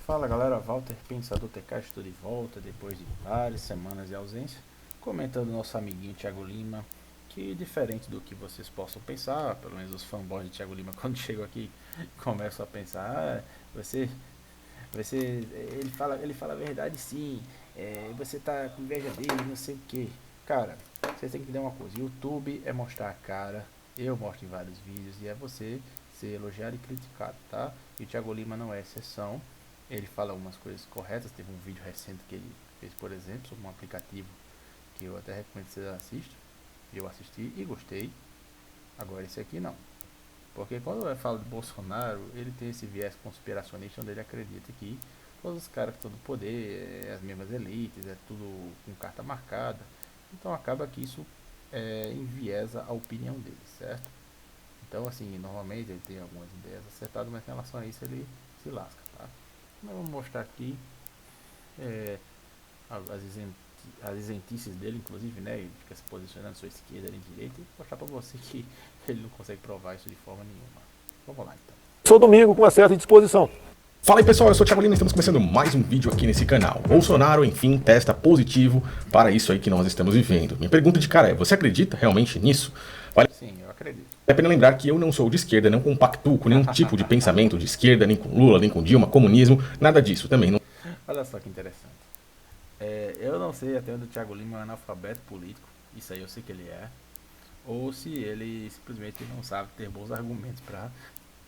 Fala galera, Walter Pensador TK, estou de volta depois de várias semanas de ausência, comentando nosso amiguinho Thiago Lima, que diferente do que vocês possam pensar, pelo menos os fanboys de Thiago Lima quando chegam aqui começam a pensar, você, você, ele fala a verdade sim, você tá com inveja dele, não sei o que. Cara, vocês têm que entender uma coisa, YouTube é mostrar a cara, eu mostro em vários vídeos e é você ser elogiado e criticado, tá? E o Thiago Lima não é exceção. Ele fala algumas coisas corretas. Teve um vídeo recente que ele fez, por exemplo, sobre um aplicativo que eu até recomendo que vocês assistam. Eu assisti e gostei. Agora esse aqui não. Porque quando eu falo de Bolsonaro, ele tem esse viés conspiracionista onde ele acredita que todos os caras que estão no poder, as mesmas elites, é tudo com carta marcada. Então acaba que isso enviesa a opinião dele, certo? Então assim, normalmente ele tem algumas ideias acertadas, mas em relação a isso ele se lasca, tá? Mas vamos mostrar aqui é, as, as isentices dele, inclusive, né? Ele fica se posicionando sua esquerda nem direita e mostrar pra você que ele não consegue provar isso de forma nenhuma. Vamos lá então. Sou domingo com uma certa indisposição. Fala aí pessoal, eu sou o Thiago Lima e estamos começando mais um vídeo aqui nesse canal. Bolsonaro, enfim, testa positivo para isso aí que nós estamos vivendo. Minha pergunta de cara é, você acredita realmente nisso? Vale Sim, eu acredito. a pena lembrar que eu não sou de esquerda, não compactuo com nenhum tipo de pensamento de esquerda, nem com Lula, nem com Dilma, comunismo, nada disso também. Não Olha só que interessante. Eu não sei até onde o Thiago Lima é analfabeto político, isso aí eu sei que ele é, ou se ele simplesmente não sabe ter bons argumentos para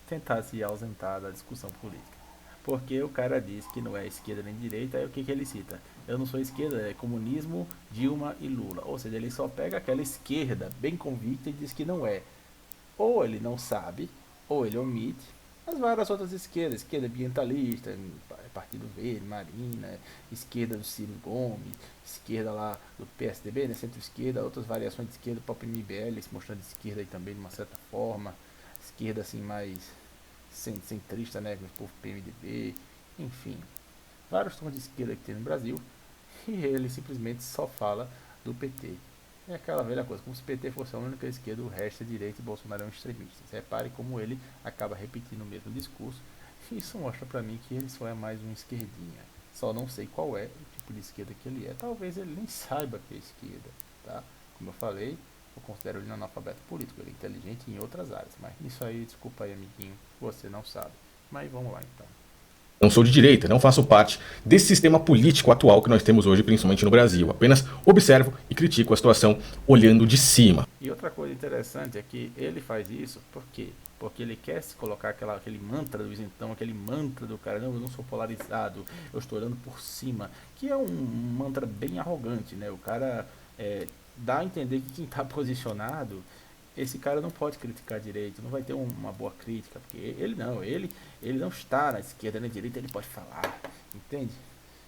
tentar se ausentar da discussão política. Porque o cara diz que não é esquerda nem direita, aí o que, que ele cita? Eu não sou esquerda, é comunismo, Dilma e Lula. Ou seja, ele só pega aquela esquerda bem convicta e diz que não é. Ou ele não sabe, ou ele omite as várias outras esquerdas, esquerda ambientalista, Partido Verde, Marina, esquerda do Ciro Gomes, esquerda lá do PSDB, né, centro-esquerda, outras variações de esquerda, o próprio MBL se mostrando de esquerda aí também de uma certa forma, esquerda assim mais centrista, né, com o povo PMDB, enfim, vários tons de esquerda que tem no Brasil, e ele simplesmente só fala do PT. É aquela velha coisa, como se o PT fosse a única esquerda, o resto é direita e Bolsonaro é um extremista. Repare como ele acaba repetindo o mesmo discurso. Isso mostra pra mim que ele só é mais um esquerdinha. Só não sei qual é o tipo de esquerda que ele é. Talvez ele nem saiba que é esquerda, tá? Como eu falei, eu considero ele um analfabeto político. Ele é inteligente em outras áreas. Mas isso aí, desculpa aí, amiguinho, você não sabe. Mas vamos lá então. não sou de direita, não faço parte desse sistema político atual que nós temos hoje, principalmente no Brasil. Apenas observo e critico a situação olhando de cima. E outra coisa interessante é que ele faz isso por quê? Porque ele quer se colocar aquele mantra do isentão, aquele mantra do cara, não, eu não sou polarizado, eu estou olhando por cima, que é um mantra bem arrogante, né? O cara dá a entender que quem está posicionado, esse cara não pode criticar direito, não vai ter uma boa crítica, porque ele não está na esquerda nem na direita, ele pode falar, entende?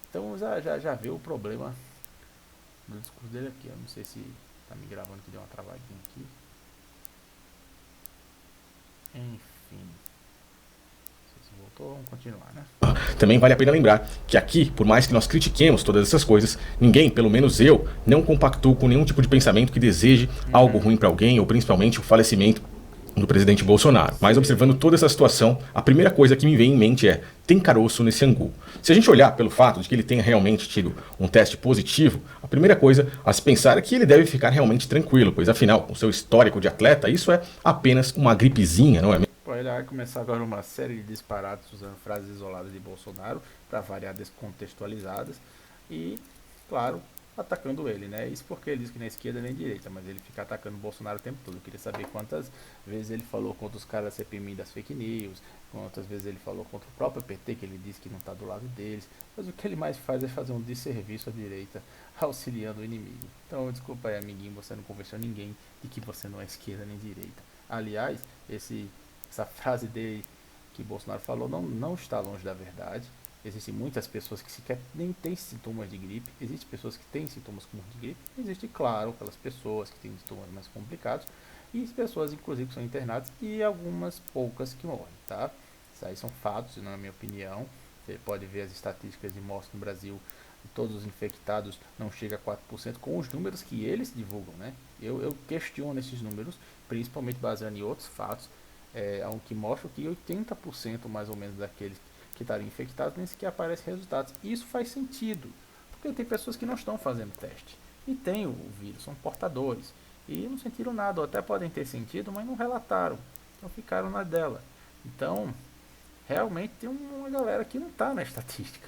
Então já vê o problema do discurso dele aqui. Eu não sei se tá me gravando que deu uma travadinha aqui. Enfim. Não sei se voltou, vamos continuar, né? Também vale a pena lembrar que aqui, por mais que nós critiquemos todas essas coisas, ninguém, pelo menos eu, não compactuo com nenhum tipo de pensamento que deseje algo ruim para alguém, ou principalmente o falecimento do presidente Bolsonaro. Mas observando toda essa situação, a primeira coisa que me vem em mente é, tem caroço nesse angu. Se a gente olhar pelo fato de que ele tenha realmente tido um teste positivo, a primeira coisa a se pensar é que ele deve ficar realmente tranquilo, pois afinal, com seu histórico de atleta, isso é apenas uma gripezinha, não é mesmo? Pô, ele vai começar agora uma série de disparates usando frases isoladas de Bolsonaro para variar descontextualizadas e, claro, atacando ele, né? Isso porque ele diz que nem esquerda nem direita, mas ele fica atacando o Bolsonaro o tempo todo. Eu queria saber quantas vezes ele falou contra os caras da CPMI das fake news, quantas vezes ele falou contra o próprio PT, que ele diz que não está do lado deles. Mas o que ele mais faz é fazer um desserviço à direita, auxiliando o inimigo. Então, desculpa aí, amiguinho, você não convenceu ninguém de que você não é esquerda nem direita. Aliás, essa frase dele que Bolsonaro falou não está longe da verdade. Existem muitas pessoas que sequer nem têm sintomas de gripe. Existem pessoas que têm sintomas comuns de gripe. Existe, claro, aquelas pessoas que têm sintomas mais complicados. E pessoas, inclusive, que são internadas. E algumas poucas que morrem, tá? Isso aí são fatos, e não é minha opinião. Você pode ver as estatísticas de mortes no Brasil. Todos os infectados não chega a 4% com os números que eles divulgam, né? Eu questiono esses números, principalmente baseando em outros fatos, que mostram que 80% mais ou menos daqueles que estariam infectados nem sequer aparecem resultados. E isso faz sentido, porque tem pessoas que não estão fazendo teste e têm o vírus, são portadores e não sentiram nada, ou até podem ter sentido, mas não relataram, então ficaram na dela. Então, realmente tem uma galera que não está na estatística.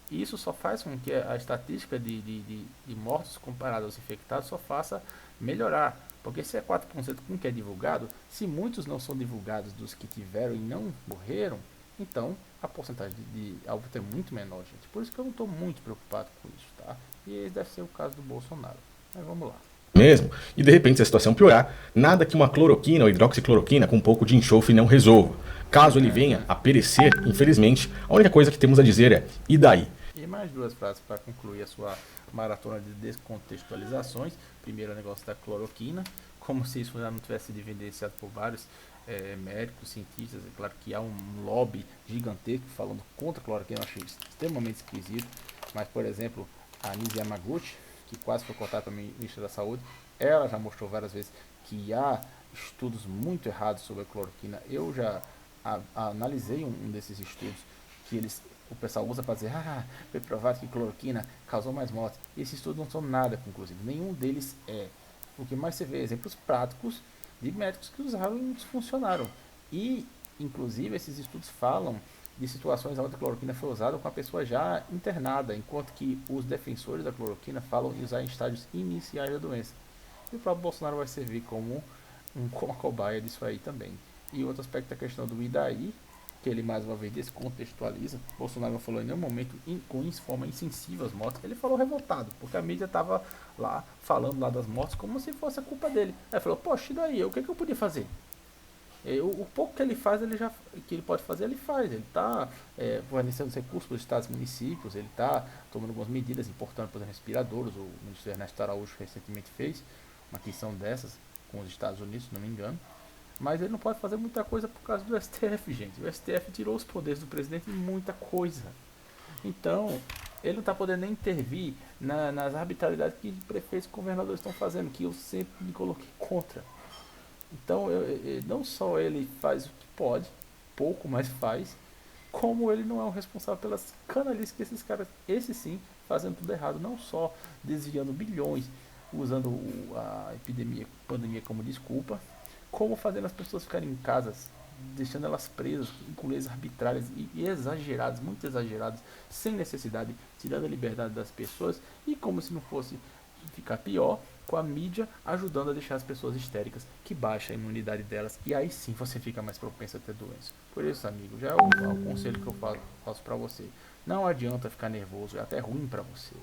E isso só faz com que a estatística de mortos comparada aos infectados só faça melhorar. Porque se é 4% com o que é divulgado, se muitos não são divulgados dos que tiveram e não morreram, então a porcentagem de óbito é muito menor, gente. Por isso que eu não estou muito preocupado com isso, tá? E esse deve ser o caso do Bolsonaro. Mas vamos lá. Mesmo, e de repente se a situação piorar, nada que uma cloroquina ou hidroxicloroquina com um pouco de enxofre não resolva. Caso ele venha a perecer, infelizmente, a única coisa que temos a dizer é, e daí? E mais duas frases para concluir a sua maratona de descontextualizações. Primeiro, o negócio da cloroquina, como se isso já não tivesse sido evidenciado por vários médicos, cientistas. É claro que há um lobby gigantesco falando contra a cloroquina, eu achei extremamente esquisito. Mas, por exemplo, a Nise Yamaguchi, que quase foi cortada pela ministra da Saúde, ela já mostrou várias vezes que há estudos muito errados sobre a cloroquina. Eu já analisei um desses estudos que o pessoal usa para dizer, foi provado que cloroquina causou mais mortes. E esses estudos não são nada conclusivos, nenhum deles é. O que mais você vê é exemplos práticos de médicos que usaram e funcionaram. E, inclusive, esses estudos falam de situações onde a cloroquina foi usada com a pessoa já internada, enquanto que os defensores da cloroquina falam em usar em estágios iniciais da doença. E o próprio Bolsonaro vai servir como uma cobaia disso aí também. E outro aspecto é a questão do IDAI, que ele mais uma vez descontextualiza. Bolsonaro não falou em nenhum momento com forma insensível as mortes. Ele falou revoltado, porque a mídia estava lá falando lá das mortes como se fosse a culpa dele. Aí falou, poxa, e daí? O que eu podia fazer? O pouco que ele faz, que ele pode fazer, ele faz. Ele está fornecendo recursos para os estados e municípios, ele está tomando algumas medidas importantes para os respiradores. O ministro Ernesto Araújo recentemente fez uma questão dessas com os Estados Unidos, se não me engano. Mas ele não pode fazer muita coisa por causa do STF, gente. O STF tirou os poderes do presidente em muita coisa. Então, ele não está podendo nem intervir nas arbitrariedades que prefeitos e governadores estão fazendo, que eu sempre me coloquei contra. Então, não só ele faz o que pode, pouco, mas faz, como ele não é o responsável pelas canalices que esses caras, esse sim, fazendo tudo errado. Não só desviando bilhões, usando a pandemia como desculpa, como fazendo as pessoas ficarem em casas, deixando elas presas com leis arbitrárias e exageradas, muito exageradas, sem necessidade, tirando a liberdade das pessoas, e como se não fosse ficar pior, com a mídia ajudando a deixar as pessoas histéricas, que baixa a imunidade delas, e aí sim você fica mais propenso a ter doença. Por isso, amigo, já é o conselho que eu faço para você. Não adianta ficar nervoso, é até ruim para você.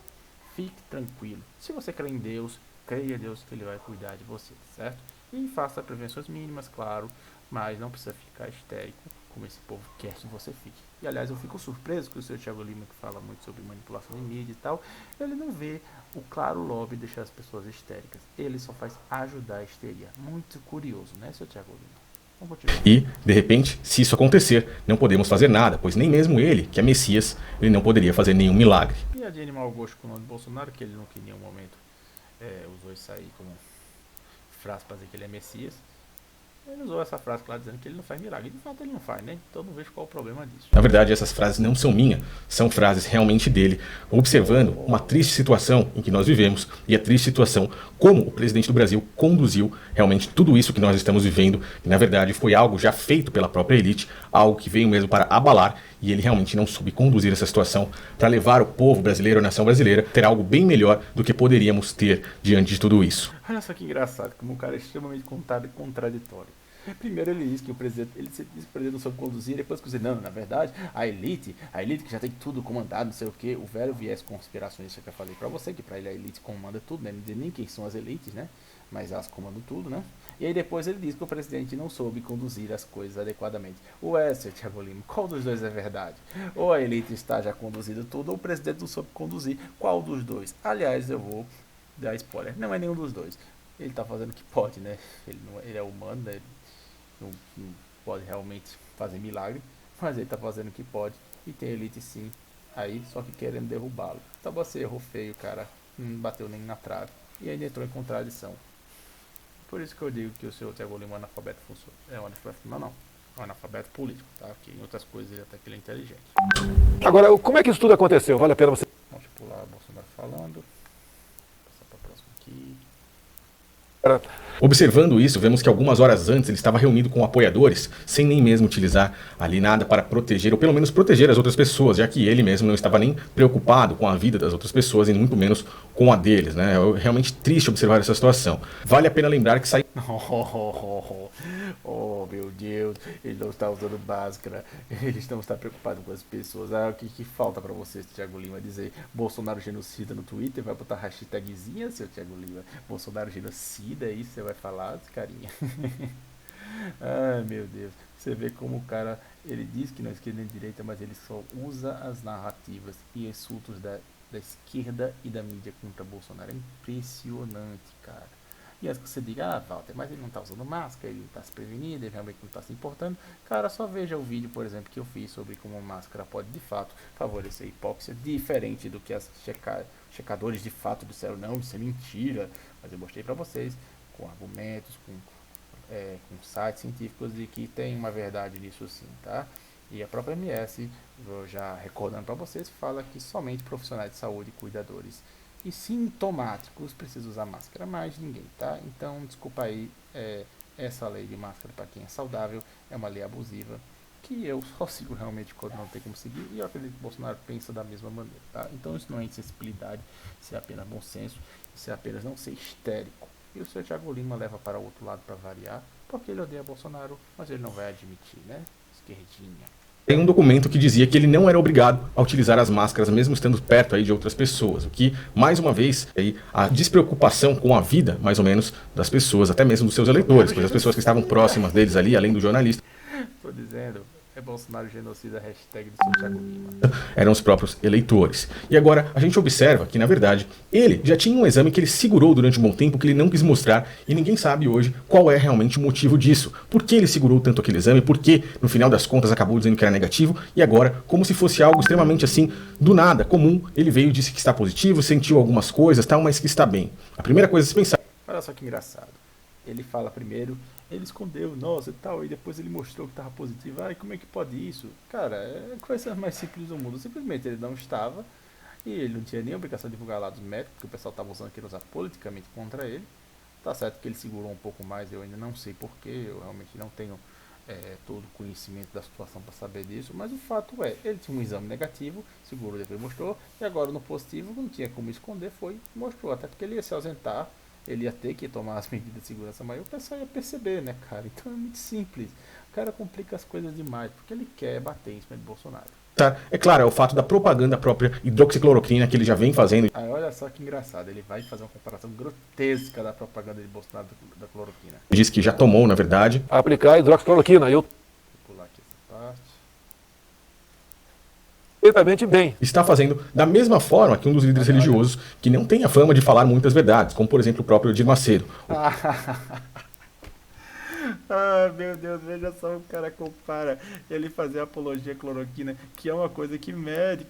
Fique tranquilo. Se você crê em Deus, creia em Deus que Ele vai cuidar de você, certo? E faça prevenções mínimas, claro, mas não precisa ficar histérico como esse povo quer que você fique. E aliás, eu fico surpreso que o seu Thiago Lima, que fala muito sobre manipulação de mídia e tal, ele não vê o claro lobby deixar as pessoas histéricas. Ele só faz ajudar a histeria. Muito curioso, né, seu Thiago Lima? Vamos continuar. E, de repente, se isso acontecer, não podemos fazer nada, pois nem mesmo ele, que é Messias, ele não poderia fazer nenhum milagre. E a de animal gosto com o nome de Bolsonaro, que ele nunca em nenhum momento usou isso aí como frase para dizer que ele é Messias. Ele usou essa frase, claro, dizendo que ele não faz milagre. De fato, ele não faz, né? Então, não vejo qual o problema disso. Na verdade, essas frases não são minhas, são frases realmente dele, observando uma triste situação em que nós vivemos e a triste situação como o presidente do Brasil conduziu realmente tudo isso que nós estamos vivendo, que na verdade foi algo já feito pela própria elite, algo que veio mesmo para abalar, e ele realmente não soube conduzir essa situação para levar o povo brasileiro, a nação brasileira, a ter algo bem melhor do que poderíamos ter diante de tudo isso. Olha só que engraçado, como um cara é extremamente contraditório. Primeiro ele diz que o presidente não soube conduzir, depois que não, na verdade, a elite que já tem tudo comandado, não sei o que, o velho viés conspiracionista que eu falei pra você, que pra ele a elite comanda tudo, né? Não diz nem quem são as elites, né? Mas elas comandam tudo, né? E aí depois ele diz que o presidente não soube conduzir as coisas adequadamente. Seu Thiago Lima, qual dos dois é verdade? Ou a elite está já conduzindo tudo, ou o presidente não soube conduzir. Qual dos dois? Aliás, eu vou dar spoiler, não é nenhum dos dois. Ele tá fazendo o que pode, né? Ele é humano, né? Não pode realmente fazer milagre, mas ele tá fazendo o que pode, e tem elite sim, aí só que querendo derrubá-lo. Então você errou feio, cara, não bateu nem na trave, e ainda entrou em contradição. Por isso que eu digo que o seu Thiago Lima analfabeto funciona. É um analfabeto, não. É um analfabeto político, tá? Que em outras coisas até que ele é inteligente. Agora, como é que isso tudo aconteceu? Vale a pena você... Vamos pular Bolsonaro falando. Passar para a próxima aqui. Observando isso, vemos que algumas horas antes ele estava reunido com apoiadores, sem nem mesmo utilizar ali nada para proteger, ou pelo menos proteger as outras pessoas, já que ele mesmo não estava nem preocupado com a vida das outras pessoas, e muito menos com a deles, né? É realmente triste observar essa situação. Vale a pena lembrar que saiu... Oh, meu Deus, ele não está usando máscara, eles não estão preocupados com as pessoas. Ah, o que falta para vocês, Thiago Lima? Dizer Bolsonaro genocida no Twitter, vai botar hashtagzinha, seu Thiago Lima? Bolsonaro genocida, isso você vai falar, carinha? Ai, meu Deus, você vê como o cara, ele diz que não é esquerda nem direita, mas ele só usa as narrativas e insultos da esquerda e da mídia contra Bolsonaro. É impressionante, cara. E antes que você diga, ah, Walter, mas ele não está usando máscara, ele está se prevenindo, ele realmente não está se importando. Cara, só veja o vídeo, por exemplo, que eu fiz sobre como a máscara pode, de fato, favorecer a hipóxia, diferente do que as checadores de fato disseram, não, isso é mentira. Mas eu mostrei para vocês, com argumentos, com sites científicos, de que tem uma verdade nisso sim, tá? E a própria MS, já recordando para vocês, fala que somente profissionais de saúde, cuidadores e sintomáticos precisam usar máscara, mais ninguém, tá? Então, desculpa aí, essa lei de máscara para quem é saudável é uma lei abusiva, que eu só sigo realmente quando não tem como seguir, e eu acredito que o Bolsonaro pensa da mesma maneira, tá? Então isso não é insensibilidade, isso é apenas bom senso, isso é apenas não ser histérico. E o seu Thiago Lima leva para o outro lado para variar, porque ele odeia Bolsonaro, mas ele não vai admitir, né? Esquerdinha. Tem um documento que dizia que ele não era obrigado a utilizar as máscaras, mesmo estando perto aí de outras pessoas. O que, mais uma vez, aí, a despreocupação com a vida, mais ou menos, das pessoas, até mesmo dos seus eleitores, pois as pessoas que estavam próximas deles ali, além do jornalista, Tô dizendo, é Bolsonaro genocida, hashtag do seu Thiago Lima. eram os próprios eleitores. E agora a gente observa que, na verdade, ele já tinha um exame que ele segurou durante um bom tempo, que ele não quis mostrar, e ninguém sabe hoje qual é realmente o motivo disso. Por que ele segurou tanto aquele exame? Por que, no final das contas, acabou dizendo que era negativo? E agora, como se fosse algo extremamente assim, do nada, comum, ele veio e disse que está positivo, sentiu algumas coisas, tal, mas que está bem. A primeira coisa a se pensar... Olha só que engraçado. Ele fala primeiro, ele escondeu, nossa, e tal, e depois ele mostrou que estava positivo. Ai, como é que pode isso? Cara, é a coisa mais simples do mundo. Simplesmente ele não estava, e ele não tinha nem obrigação de divulgar lados médicos, porque o pessoal estava usando aquilo usar politicamente contra ele. Tá certo que ele segurou um pouco mais, eu ainda não sei porquê, eu realmente não tenho todo o conhecimento da situação para saber disso, mas o fato é, ele tinha um exame negativo, segurou, depois mostrou, e agora no positivo não tinha como esconder, foi e mostrou, até porque ele ia se ausentar, ele ia ter que tomar as medidas de segurança, mas o pessoal ia perceber, né, cara? Então é muito simples. O cara complica as coisas demais, porque ele quer bater em cima de Bolsonaro. É claro, é o fato da propaganda própria hidroxicloroquina que ele já vem fazendo. Aí olha só que engraçado, ele vai fazer uma comparação grotesca da propaganda de Bolsonaro da cloroquina. Diz que já tomou, na verdade. Aplicar hidroxicloroquina. Eu... Vou pular aqui essa parte. Perfeitamente bem. Está fazendo da mesma forma que um dos líderes religiosos que não tem a fama de falar muitas verdades, como por exemplo o próprio Edir Macedo. Ah, meu Deus, veja só, o cara compara ele fazer apologia à cloroquina, que é uma coisa que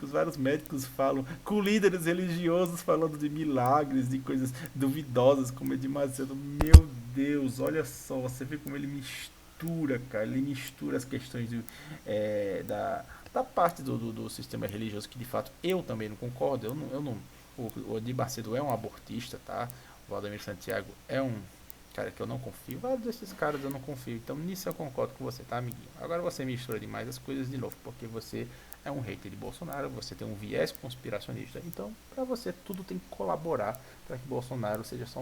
vários médicos falam, com líderes religiosos falando de milagres, de coisas duvidosas, como Edir Macedo. Meu Deus, olha só, você vê como ele mistura, cara, ele mistura as questões da parte do sistema religioso, que de fato eu também não concordo, o Edir Macedo é um abortista, tá? O Valdemir Santiago é um cara que eu não confio, vários desses caras eu não confio, então nisso eu concordo com você, tá, amiguinho? Agora você mistura demais as coisas de novo, porque você é um hater de Bolsonaro, você tem um viés conspiracionista, então pra você tudo tem que colaborar para que Bolsonaro seja só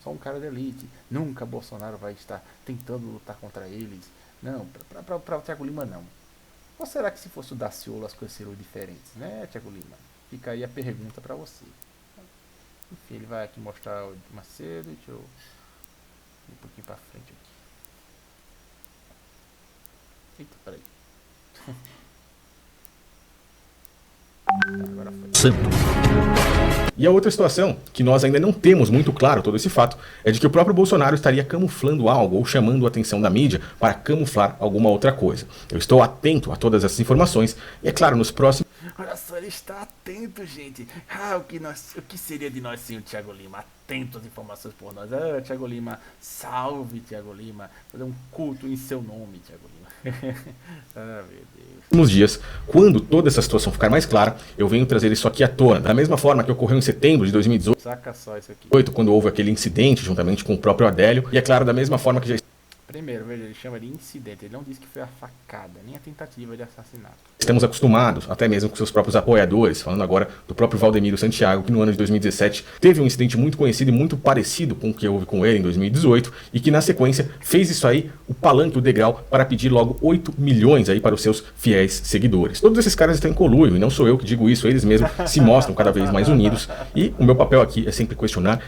um cara de elite. Nunca Bolsonaro vai estar tentando lutar contra eles, não, pra o Thiago Lima não. Ou será que se fosse o Daciolo as coisas seriam diferentes, né, Thiago Lima? Fica aí a pergunta pra você. Enfim, ele vai aqui mostrar o Macedo, deixa eu um pouquinho pra frente aqui. Eita, peraí. Agora foi. E a outra situação, que nós ainda não temos muito claro todo esse fato, é de que o próprio Bolsonaro estaria camuflando algo ou chamando a atenção da mídia para camuflar alguma outra coisa. Eu estou atento a todas essas informações e, é claro, nos próximos... Olha só, ele está atento, gente. O que seria de nós sem o Thiago Lima? Atento às informações por nós. Thiago Lima, salve, Thiago Lima. Fazer um culto em seu nome, Thiago Lima. Ah, meu Deus. Nos dias, quando toda essa situação ficar mais clara, eu venho trazer isso aqui à tona. Da mesma forma que ocorreu em setembro de 2018, Saca só isso aqui. quando houve aquele incidente juntamente com o próprio Adélio, e é claro, da mesma forma que já Primeiro, veja, ele chama de incidente. Ele não disse que foi a facada, nem a tentativa de assassinato. estamos acostumados, até mesmo com seus próprios apoiadores, falando agora do próprio Valdemiro Santiago, que no ano de 2017 teve um incidente muito conhecido e muito parecido com o que houve com ele em 2018, e que na sequência fez isso aí, o palanque, o degrau, para pedir logo 8 milhões aí para os seus fiéis seguidores. Todos esses caras estão em conluio, e não sou eu que digo isso, eles mesmos se mostram cada vez mais unidos, e o meu papel aqui é sempre questionar.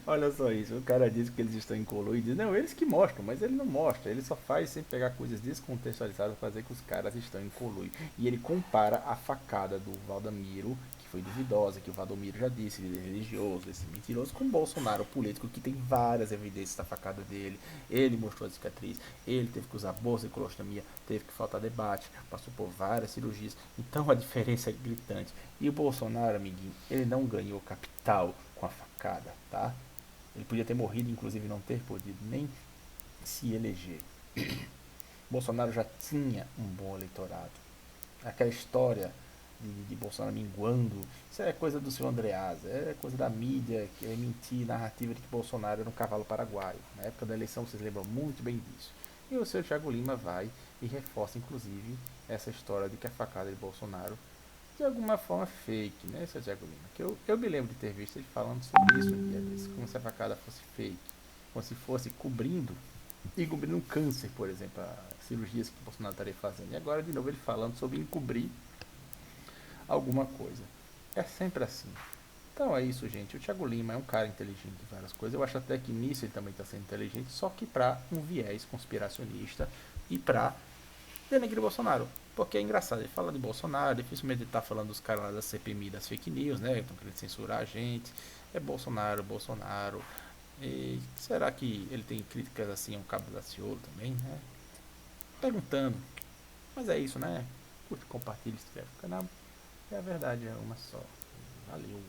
Olha só isso, o cara diz que eles estão em colo e diz, não, eles que mostram, mas ele não mostra, ele só faz sem pegar coisas descontextualizadas para fazer que os caras estão em colui. E ele compara a facada do Valdemiro, que foi duvidosa, que o Valdomiro já disse, ele é religioso, esse mentiroso, com o Bolsonaro, o político, que tem várias evidências da facada dele. Ele mostrou a cicatriz, ele teve que usar bolsa de colostomia, teve que faltar debate, passou por várias cirurgias. Então a diferença é gritante. E o Bolsonaro, amiguinho, ele não ganhou capital com a facada, tá? Ele podia ter morrido, inclusive não ter podido nem se eleger. Bolsonaro já tinha um bom eleitorado. Aquela história de Bolsonaro minguando, isso é coisa do seu Andreasa, é coisa da mídia, que é mentir, narrativa de que Bolsonaro era um cavalo paraguaio. Na época da eleição vocês lembram muito bem disso. E o seu Thiago Lima vai e reforça, inclusive, essa história de que a facada de Bolsonaro de alguma forma fake, né, seu Thiago Lima? Que eu me lembro de ter visto ele falando sobre isso um dia desses, como se a facada fosse fake, como se fosse cobrindo um câncer, por exemplo, as cirurgias que o Bolsonaro estaria fazendo. E agora, de novo, ele falando sobre encobrir alguma coisa. É sempre assim. Então é isso, gente. O Thiago Lima é um cara inteligente em várias coisas. Eu acho até que nisso ele também está sendo inteligente, só que para um viés conspiracionista e para denegrir Bolsonaro. Porque é engraçado, ele fala de Bolsonaro, dificilmente ele tá falando dos caras lá da CPMI, das fake news, né? Estão querendo censurar a gente. É Bolsonaro, Bolsonaro. E será que ele tem críticas assim a um cabo da Ciolo também, né? Perguntando. Mas é isso, né? Curte, compartilhe, se inscreve no canal. E a verdade é uma só. Valeu.